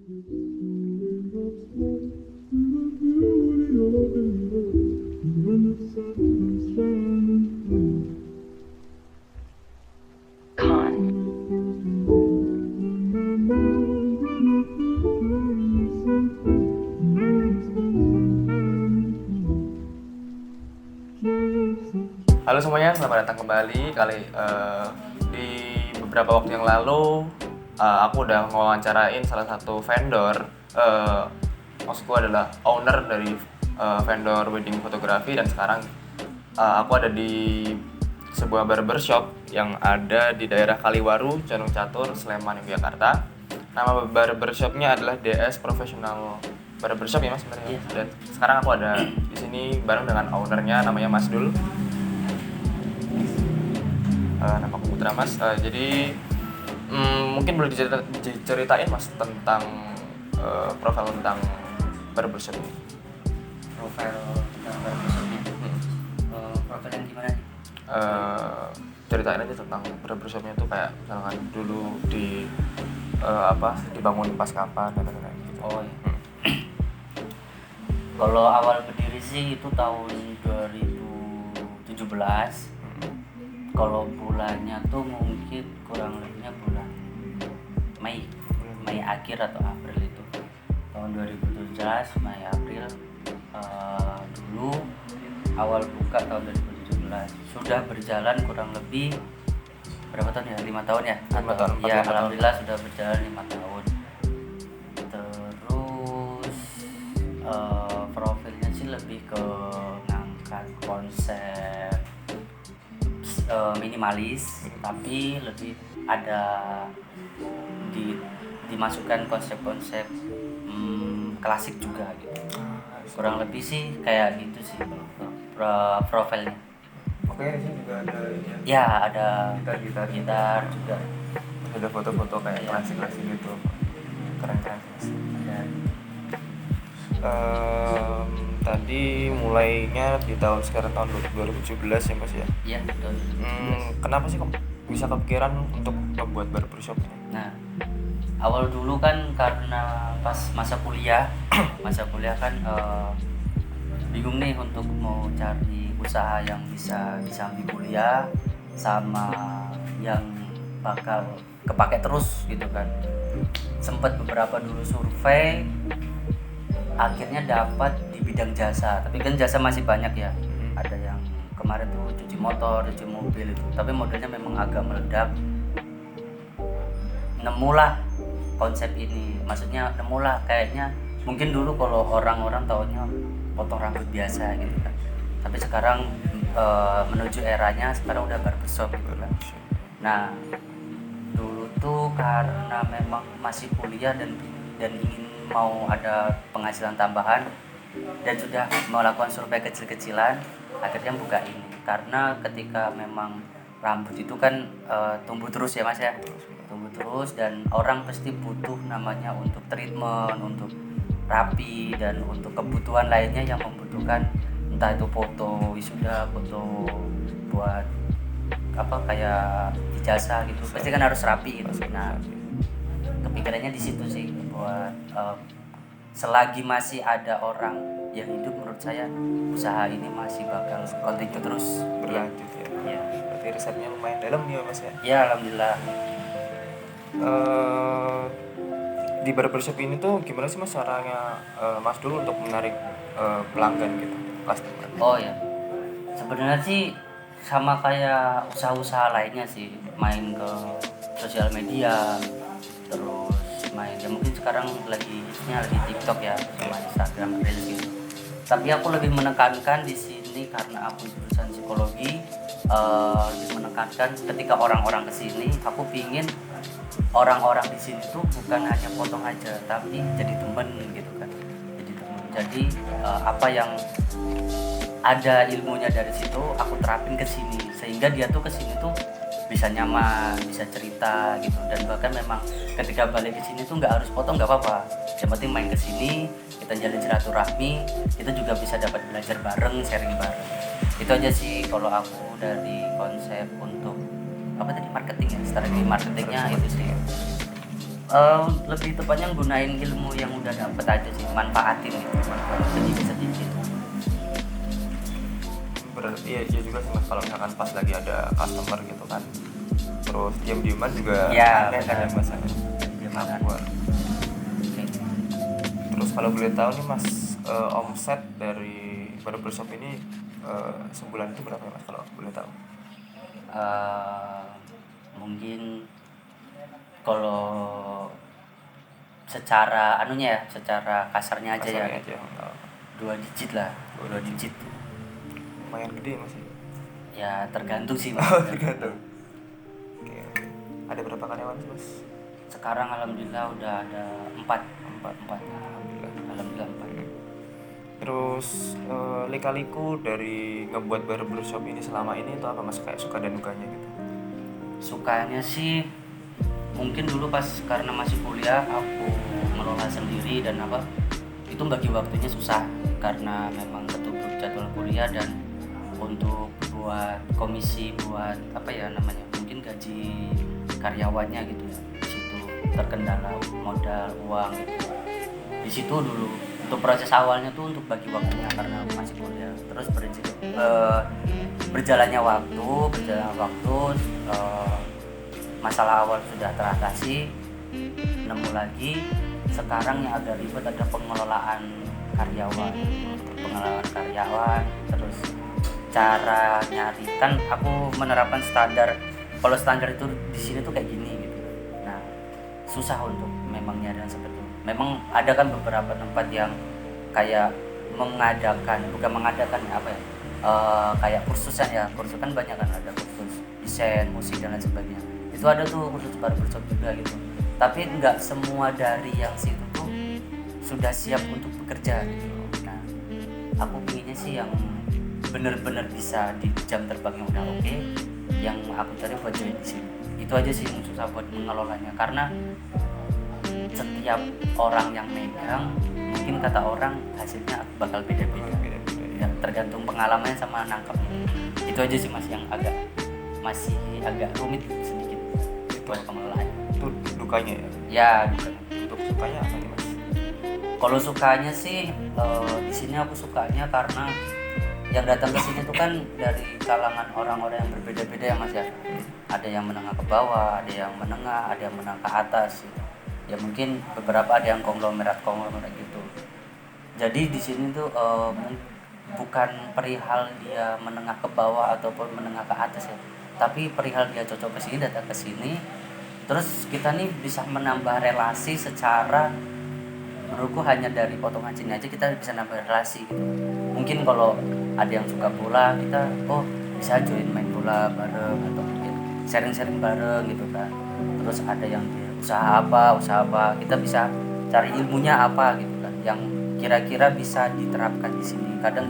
Halo semuanya, selamat datang kembali. Di beberapa waktu yang lalu aku udah ngewawancarain salah satu vendor, maksudku adalah owner dari vendor wedding fotografi, dan sekarang aku ada di sebuah barbershop yang ada di daerah Kaliwaru, Condong Catur, Sleman, Yogyakarta. Nama barbershopnya adalah DS Professional Barbershop ya mas sebenarnya. Dan sekarang aku ada di sini bareng dengan ownernya, namanya Mas Dul. Nama aku Putra mas. Jadi mungkin boleh diceritain mas tentang profil tentang barbershop ini. Profil tentang barbershop ini. Profil yang gimana nih? Ceritain aja tentang barbershopnya tuh, kayak misalkan dulu dibangun pas kapan dan lain-lain gitu. Oh iya. Kalau awal berdiri sih itu tahun 2017. Kalau bulannya tuh mungkin kurang lebihnya bulan Mei akhir atau April itu. Tahun 2017 Mei April dulu awal buka tahun 2017. Sudah berjalan kurang lebih berapa tahun ya? 5 tahun ya? 5 tahun. Ya, alhamdulillah sudah berjalan 5 tahun. Terus profilnya sih lebih ke ngangkat konsep minimalis, tapi lebih ada dimasukkan konsep-konsep klasik juga gitu. Kurang lebih sih kayak gitu sih profilnya. Oke, di sini juga ada Ya, ada gitar juga. ada foto-foto kayak klasik-klasik gitu. Keren-keren mas. Tadi mulainya di sekarang tahun 2017 ya mas ya? Iya, betul. Kenapa sih kok bisa kepikiran untuk membuat barbershop ini? Nah, awal dulu kan karena pas masa kuliah kan bingung nih untuk mau cari usaha yang bisa disambi kuliah sama yang bakal kepake terus gitu kan. Sempet beberapa dulu survei, akhirnya dapat di bidang jasa, tapi kan jasa masih banyak ya. Ada yang kemarin tuh cuci motor, cuci mobil itu, tapi modelnya memang agak meledak. Nemulah konsep ini, maksudnya nemulah kayaknya mungkin dulu kalau orang-orang taunya potong rambut biasa gitu kan, tapi sekarang menuju eranya sekarang udah barbershop gitu kan. Nah dulu tuh karena memang masih kuliah dan ingin mau ada penghasilan tambahan dan sudah melakukan survei kecil-kecilan, akhirnya buka ini. Karena ketika memang rambut itu kan tumbuh terus ya mas ya, tumbuh terus, dan orang pasti butuh namanya untuk treatment, untuk rapi, dan untuk kebutuhan lainnya yang membutuhkan, entah itu foto wisuda, foto buat apa kayak ijazah gitu, pasti kan harus rapi gitu. Nah kepikirannya di situ sih, buat selagi masih ada orang yang hidup, menurut saya usaha ini masih bakal continue terus Berlanjut ya. Ya. Berarti risetnya lumayan dalam ya mas ya. Ya alhamdulillah. Di barbershop ini tuh gimana sih mas caranya mas dulu untuk menarik pelanggan gitu, customer? Oh ya, sebenarnya sih sama kayak usaha-usaha lainnya sih, main ke sosial media, terus main ya mungkin sekarang lagi TikTok ya, sama Instagram Reels gitu. Tapi aku lebih menekankan di sini karena aku jurusan psikologi, lebih menekankan ketika orang-orang kesini, aku pingin orang-orang di sini tuh bukan hanya potong aja, tapi jadi temen gitu kan, jadi temen. Jadi apa yang ada ilmunya dari situ aku terapin ke sini, sehingga dia tuh ke sini tuh bisa nyaman, bisa cerita gitu, dan bahkan memang ketika balik ke sini tuh nggak harus potong, nggak apa-apa, yang penting main ke sini, kita jalin silaturahmi, kita juga bisa dapat belajar bareng, sharing bareng. Itu aja sih kalau aku dari konsep untuk apa tadi, marketing ya, strategi marketingnya itu sih. Lebih tepatnya gunain ilmu yang udah dapet aja sih, manfaatin gitu, sedikit-sedikit. Berarti iya juga sih Mas, kalau misalkan pas lagi ada customer gitu kan, terus diam-diaman juga Ya, aneh kan ya Mas. Gimana? Awkward. Terus kalau boleh tahu nih Mas, omset dari barbershop ini sebulan itu berapa ya Mas, kalau boleh tahu? Mungkin kalau secara anunya ya, secara kasarnya aja ya, Kasarnya aja. 2 digit lah, 2 digit. Lumayan gede Mas. Ya tergantung sih Mas. Oh, tergantung. Oke. Ada berapa karyawan sih Mas? Sekarang alhamdulillah udah ada 4. Alhamdulillah 4. Terus lika-liku dari ngebuat barbershop ini selama ini itu apa Mas, kayak suka dan dukanya gitu? Sukanya sih mungkin dulu pas karena masih kuliah aku ngelola sendiri dan itu bagi waktunya susah karena memang ketutup jadwal kuliah dan untuk buat komisi buat mungkin gaji karyawannya gitu ya, di situ terkendala modal uang gitu. Di situ dulu untuk proses awalnya tuh untuk bagi waktunya karena masih kuliah, terus berjalannya waktu masalah awal sudah teratasi, nemu lagi sekarang yang agak ribet ada pengelolaan karyawan, terus cara nyari, kan aku menerapkan standar, kalau standar itu di sini tuh kayak gini gitu. Nah susah untuk memang nyari yang seperti itu. Memang ada kan beberapa tempat yang kayak kayak kursus kan banyak kan, ada kursus desain, musik dan lain sebagainya. Itu ada tuh kursus barbershop juga gitu. Tapi nggak semua dari yang situ tuh sudah siap untuk bekerja gitu. Nah, aku pinginnya sih yang bener-bener bisa di jam terbang yang udah oke, yang aku cari buat join di sini. Itu aja sih yang susah buat mengelolanya, karena setiap orang yang megang mungkin kata orang hasilnya bakal beda-beda ya, tergantung pengalamannya sama nangkapnya. Itu aja sih Mas yang masih agak rumit sedikit buat pengelolaannya. Itu dukanya ya? Ya dukanya. Untuk sukanya apa nih Mas? Kalau sukanya sih di sini aku sukanya karena yang datang ke sini tuh kan dari kalangan orang-orang yang berbeda-beda ya Mas ya. Ada yang menengah ke bawah, ada yang menengah, ada yang menengah ke atas gitu. Ya mungkin beberapa ada yang konglomerat gitu. Jadi di sini tuh bukan perihal dia menengah ke bawah ataupun menengah ke atas ya, tapi perihal dia cocok ke sini, datang ke sini, terus kita nih bisa menambah relasi secara, menurutku hanya dari potongan sini aja kita bisa nambah relasi gitu. Mungkin kalau ada yang suka bola, kita bisa join main bola bareng atau mungkin sharing-sharing bareng gitu kan. Terus ada yang usaha apa, kita bisa cari ilmunya apa gitu kan, yang kira-kira bisa diterapkan di sini. Kadang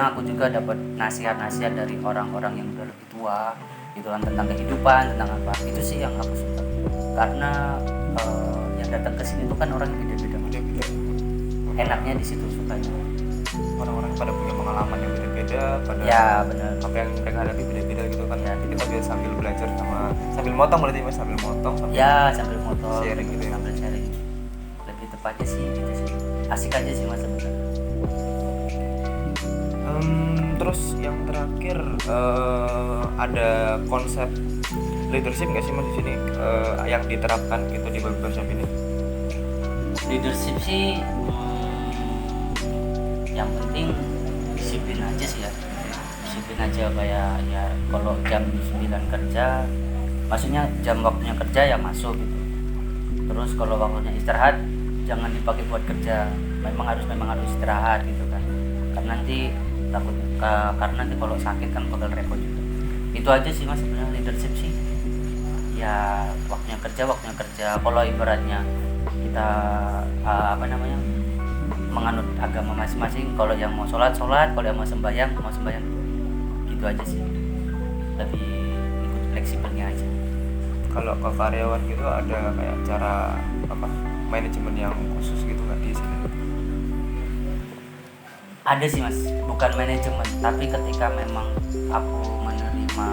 aku juga dapat nasihat-nasihat dari orang-orang yang udah lebih tua gitu kan, tentang kehidupan, tentang apa. Itu sih yang aku suka, karena yang datang ke sini tuh kan orang yang beda-beda. Enaknya di situ sukanya. Orang-orang pada punya pengalaman yang beda-beda, Ya benar. apa yang mereka hadapi beda-beda gitu kan. Ya, kita bisa sambil belajar sambil motong berarti Mas, sambil motong sambil motor sharing gitu ya. Sambil sharing. Lebih tepatnya sih gitu sih. Asik aja sih Mas sebenarnya. Terus yang terakhir ada konsep leadership nggak sih Mas di sini yang diterapkan gitu di barbershop ini? Leadership sih yang penting disiplin aja sih ya. Disiplin aja, kayak ya kalau jam 9 kerja, maksudnya jam waktunya kerja ya masuk gitu. Terus kalau waktunya istirahat jangan dipakai buat kerja. Memang harus istirahat gitu kan. Karena nanti kalau sakit kan bakal repot juga. Itu aja sih Mas sebenarnya leadership sih. Ya waktunya kerja. Kalau ibaratnya kita menganut agama masing-masing, kalau yang mau sholat, kalau yang mau sembahyang gitu aja sih. Lebih ikut fleksibelnya aja. Kalau ke karyawan gitu ada kayak cara manajemen yang khusus gitu nggak di sini? Ada sih Mas, bukan manajemen, tapi ketika memang aku menerima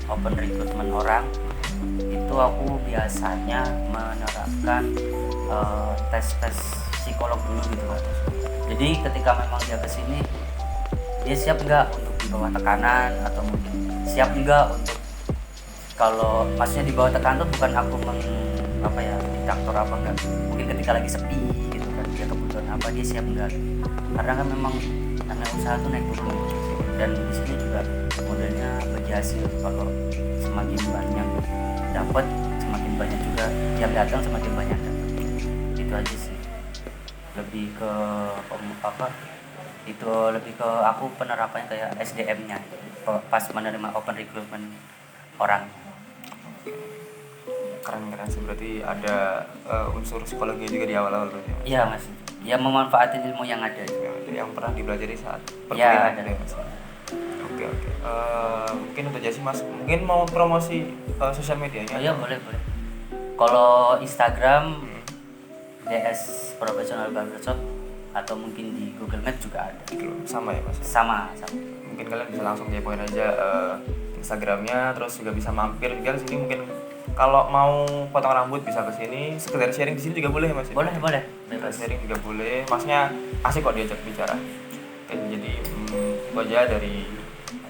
open recruitment orang, itu itu aku biasanya menerapkan tes psikolog dulu gitu kan. Jadi ketika memang dia kesini, dia siap nggak untuk di bawah tekanan, atau mungkin siap nggak untuk, kalau maksudnya di bawah tekanan tuh bukan aku diktator apa enggak, mungkin ketika lagi sepi gitu kan, dia kebutuhan apa, dia siap enggak, karena kan memang namanya usaha tuh naik turun gitu. Dan di sini juga modelnya bagi hasil, kalau semakin banyak dapat, semakin banyak juga yang datang, semakin banyak dapat. Itu aja sih, lebih ke lebih ke aku penerapannya kayak SDM-nya pas menerima open recruitment orang. Keren sih, berarti ada unsur psikologi juga di awal-awal berarti. Iya mas, ya memanfaatkan ilmu yang ada. Yang pernah dipelajari saat Ya, perkuliahan. Oke. Mungkin untuk Jasi mas, mungkin mau promosi sosial medianya? Oh iya, boleh. Kalau Instagram DS Professional Barbershop, atau mungkin di Google Maps juga ada. Sama ya mas? Sama. Mungkin kalian bisa langsung kepoin aja Instagramnya, terus juga bisa mampir juga ke sini. Mungkin kalau mau potong rambut bisa ke sini, sekedar sharing di sini juga boleh mas? Boleh. Bebas. Sharing juga boleh, masnya asik kok diajak bicara. Oke, jadi itu aja dari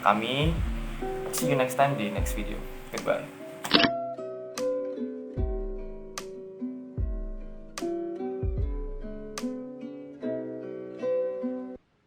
kami. See you next time di next video. Goodbye.